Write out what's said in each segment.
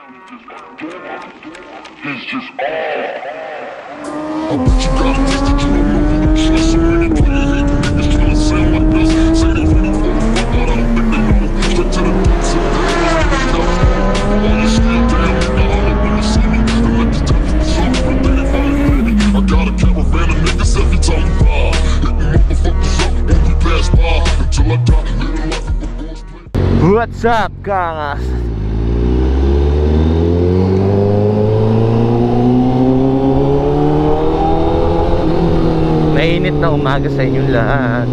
It's just I bet you got a taste that you don't know. There's so many playing hate niggas trying to sound like us. Say they really want to fuck, but I don't think they know. Straight to the depths of the while you still down, now I'm up when you see me. And let the time for some, but they ain't finding baby. I got a caravan of niggas every time we ride. Hitting motherfuckers up when we pass by. Until I die, living life of a boss play. What's up, Kangas? Mainit na umaga sa inyong lahat.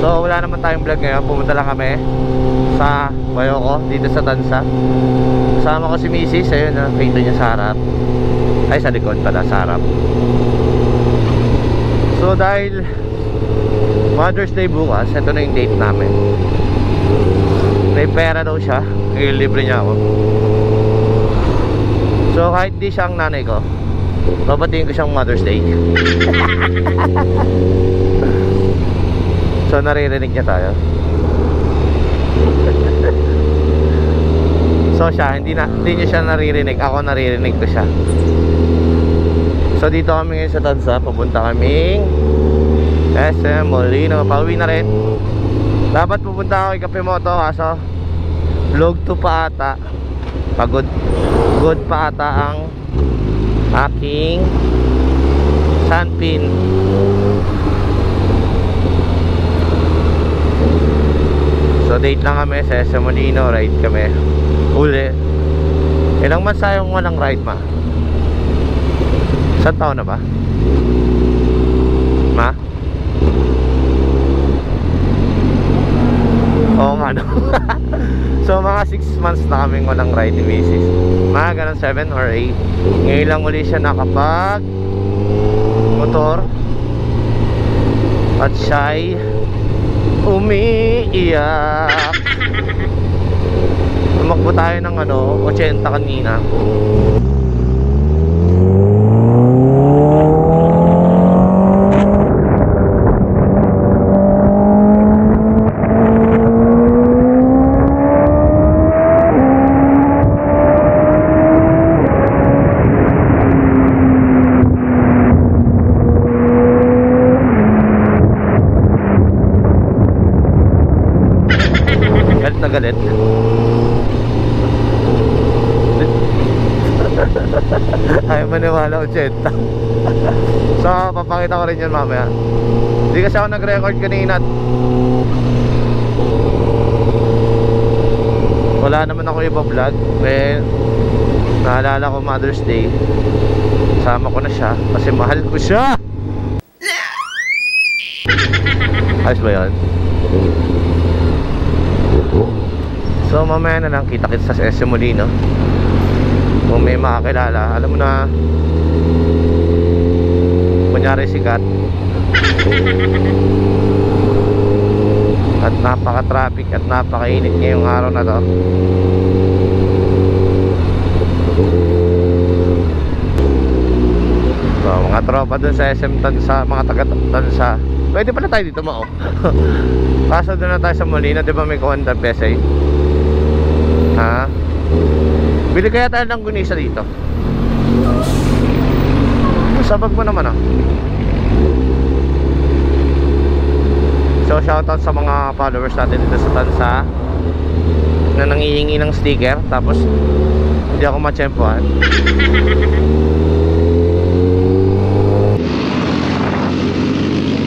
So wala naman tayong vlog ngayon. Pumunta lang kami sa Bayoko, dito sa Tansa. Kasama ko si Mrs. Ayun na, kita niya sa harap. Ay, sa likod pala, sa harap. So dahil Mother's Day bukas, ito na yung date namin. May pera daw siya, libre niya ako. So kahit di siya ang nanay ko, babatiin ko siyang Mother's Day. So naririnig niya tayo. So siya, hindi niya siya naririnig, ako naririnig ko siya. So dito kami ngayon sa Tansa, pupunta kaming SM Molino, pauwi na rin. Dapat pupunta ako kay Kapemoto, kaso vlog to pa ata. Pagod pa ata ang aking sunpin. So date lang kami sa SM Molino, ride kami uli. Ilang months tayong walang ride, ma? Isang taon na ba? Ma? Oo nga no. So mga 6 months na kaming walang ride ni Mrs. Mga ganun 7 or 8. Ngayon lang uli siya nakapag motor. At siya'y umiiyak. Tumakbo tayo ng 80 kanina. Galit na galit. Ayaw maniwala 80. So papakita ko rin yun mamaya. Hindi kasi ako nag-record kanina. Wala naman ako iba vlog. Naalala ko Mother's Day, sama ko na siya kasi mahal ko siya. Ayos ba yun? So mamaya na lang kita-kits sa SM Molino. Kung may makakilala, alam mo na, kunyari sikat at napaka-traffic at napaka-init ngayong araw na to. So mga tropa dun sa SM Tansa, mga taga-Tansa, pwede pala tayo dito mao. Kaso doon na tayo sa Molino, di ba may kuwanda pesay? Ha? Bili kaya tayo ng gunisa dito. Sabag mo naman ah. So shoutout sa mga followers natin dito sa Tansa na nangihingi ng sticker, tapos hindi ako matsyempohan.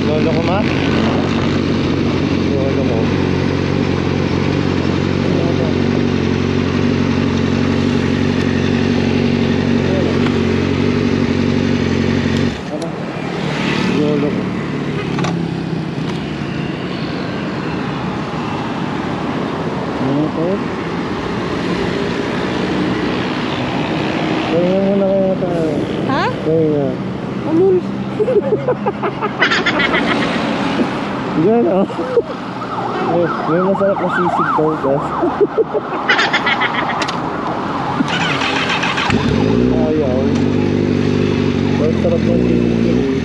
Lolo ko ma? Lolo ko. Lolo ko. Kaya muna kayo tayo. Ha? Kaya. Amul. Diyan oh. May masarap na sisig daw guys. Ayaw. Masarap na sisig.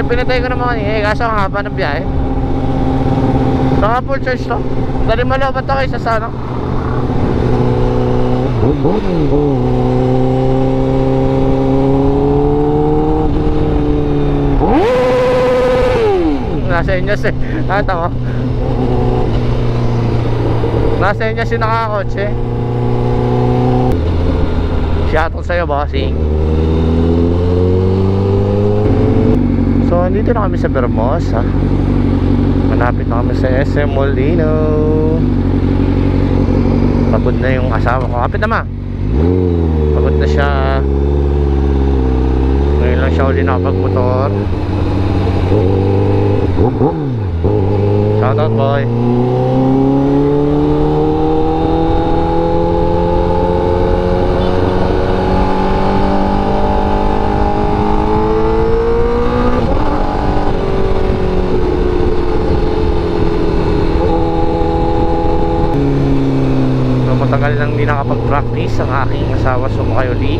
pinatay ko naman eh. Kaso ang haba ng biyahe. Saka full charge to. Dali malabat ako isa sa ano. Nasa inyo si tama. Nasa inyo si nakakotse. Shoutout sa'yo, bossing. So, dito na kami sa Vermosa. Malapit na kami sa SM Molino. Pagod na yung asawa ko. Kapit naman. Pagod na siya. Ngayon lang siya uli nakapagmotor. Shoutout, boy. Matagal nang hindi nakapag-practice ang aking asawa sumakay uli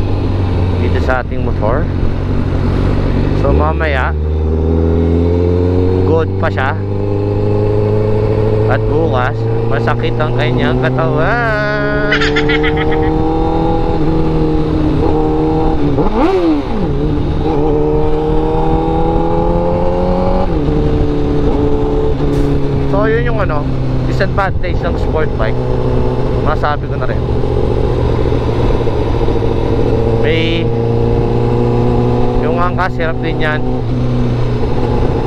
dito sa ating motor. So mamaya good pa siya. At bukas masakit ang kanyang katawan. So yun yung ano, disadvantage ng sport bike. Masabi ko na rin. May yung angkas, hirap din yan.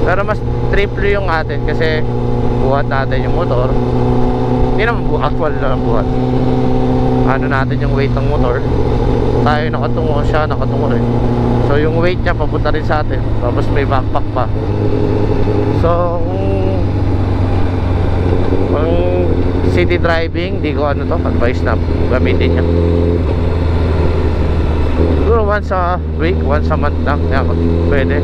Pero mas triple yung atin kasi buhat natin yung motor. Hindi naman actual lang buhat. Ano natin yung weight ng motor. Tayo nakatungo, siya nakatungo rin. So yung weight niya papunta rin sa atin. Tapos may backpack pa. So ang city driving, di ko ano to, advice na gamitin niya. Siguro once a week, once a month lang, yan, pwede.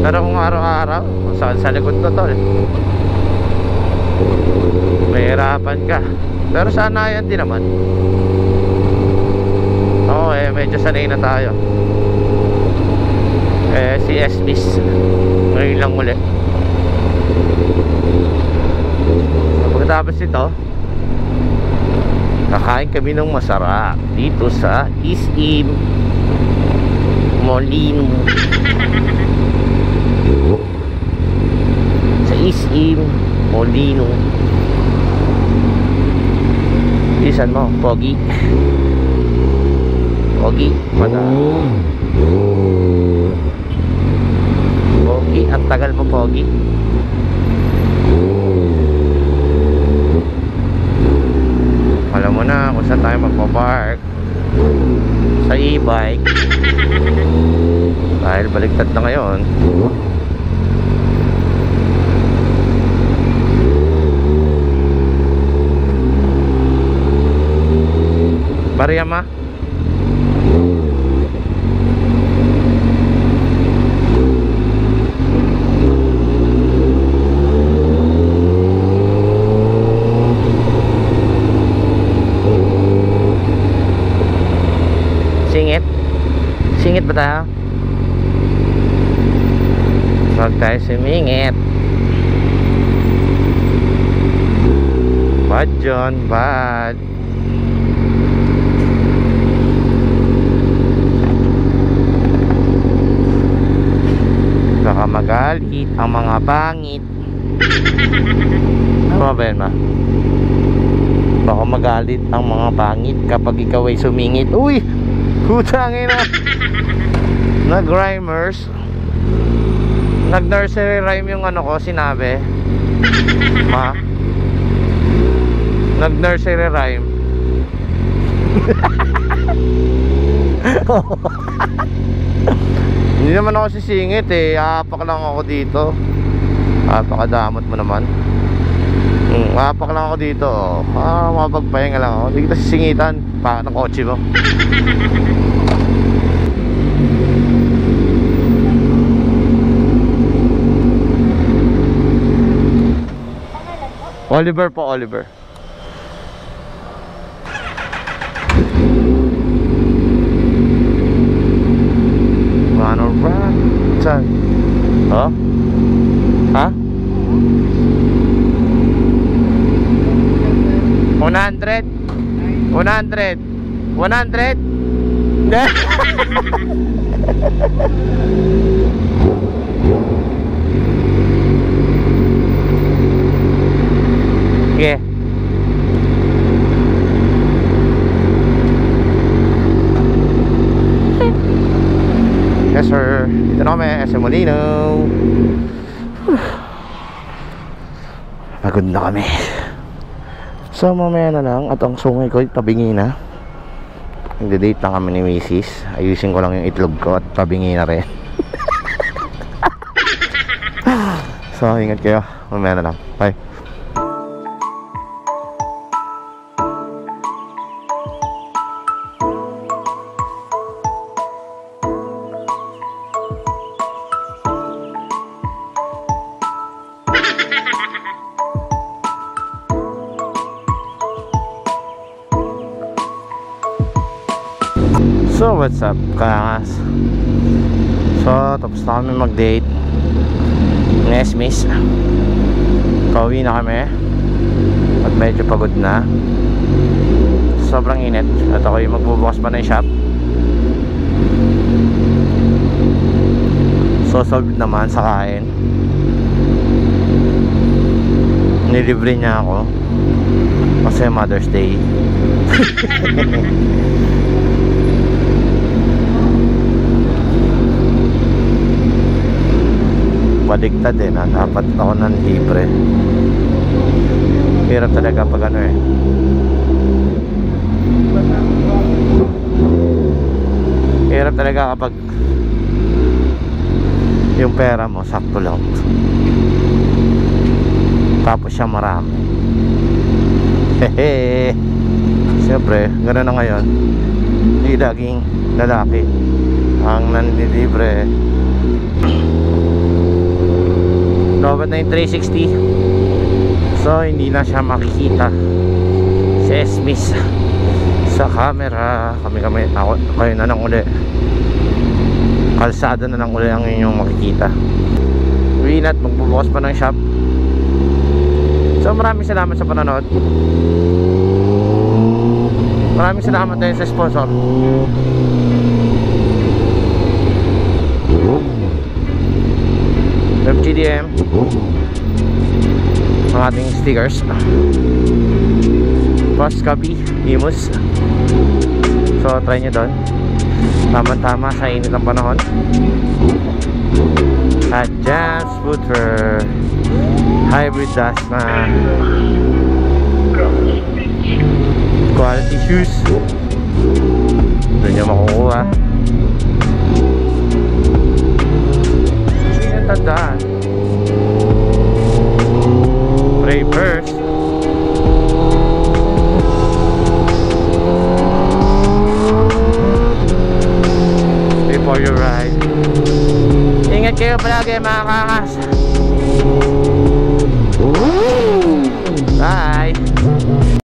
Pero kung araw-araw, saan sa likod to to eh, mahirapan ka. Pero sana yan din naman. Oo eh, medyo sanay na tayo. Eh, si SBs ngayon lang ulit. Pagkatapos ito, kakain kami ng masarap dito sa SM Molino. Sa SM Molino. Isan mo, Pogi. Pogi, Pogi, ang tagal mo, Pogi. Alam mo na kung saan tayo magpapark. Sa e-bike. Dahil baliktad na ngayon. Bariyama. Singit ba tayo? Huwag tayo sumingit. Bad John, bad. Baka magalit ang mga pangit. Tama ba yan, ma? Baka magalit ang mga pangit kapag ikaw ay sumingit. Uy! Hutangin na. Nag-rhymers. Nag-nursery rhyme yung ano ko, sinabi. Ma? Nag-nursery rhyme. Hindi naman ako sisingit eh. Apak lang ako dito. Apakadamot mo naman. Apak lang ako dito. Mapagpahinga lang ako. Hindi kita sisingitan. Baka ng kotse mo. Oliver po, Oliver. Ano ba? Saan? Oh? 100. 100. 100. Sige. Yes sir. Dito na kami, SM Molino. Pagod na kami. So mamaya na lang at ang sungay ko tabingi na. Nagde-date na kami ni Mrs. Ayusin ko lang yung itlog ko at tabingi na rin. So ingat kayo. Mamaya na lang. Bye. So what's up kalangas? So tapos na kami mag-date ng Esmis. Pauwi na kami at medyo pagod na. Sobrang init at ako yung magbubukas pa ng shop. So solved naman sa kain. Nilibre niya ako kasi Mother's Day. Baligtad eh na dapat ako nang libre. Hirap talaga pag ano eh. Hirap talaga kapag yung pera mo sakto lang tapos siya marami. Hehe. Siyempre gano'n na ngayon. Hindi laging lalaki ang nanlilibre. Lobot na yung 360. So hindi na siya makikita si Esmis sa camera. Kayo na lang uli. Kalsada na lang uli ang inyong makikita. Uwi na at magbubukas pa ng shop. So maraming salamat sa panonood. Maraming salamat din sa sponsor. FGDM ang ating stickers. Post copy Imus. So try nyo doon. Tama-tama sa init ng panahon. At Jazz Footer hybrid dust na quality shoes. Doon nyo makukuha. Tandaan, pray first. Before you ride. Ingat kayo palagi mga kakas.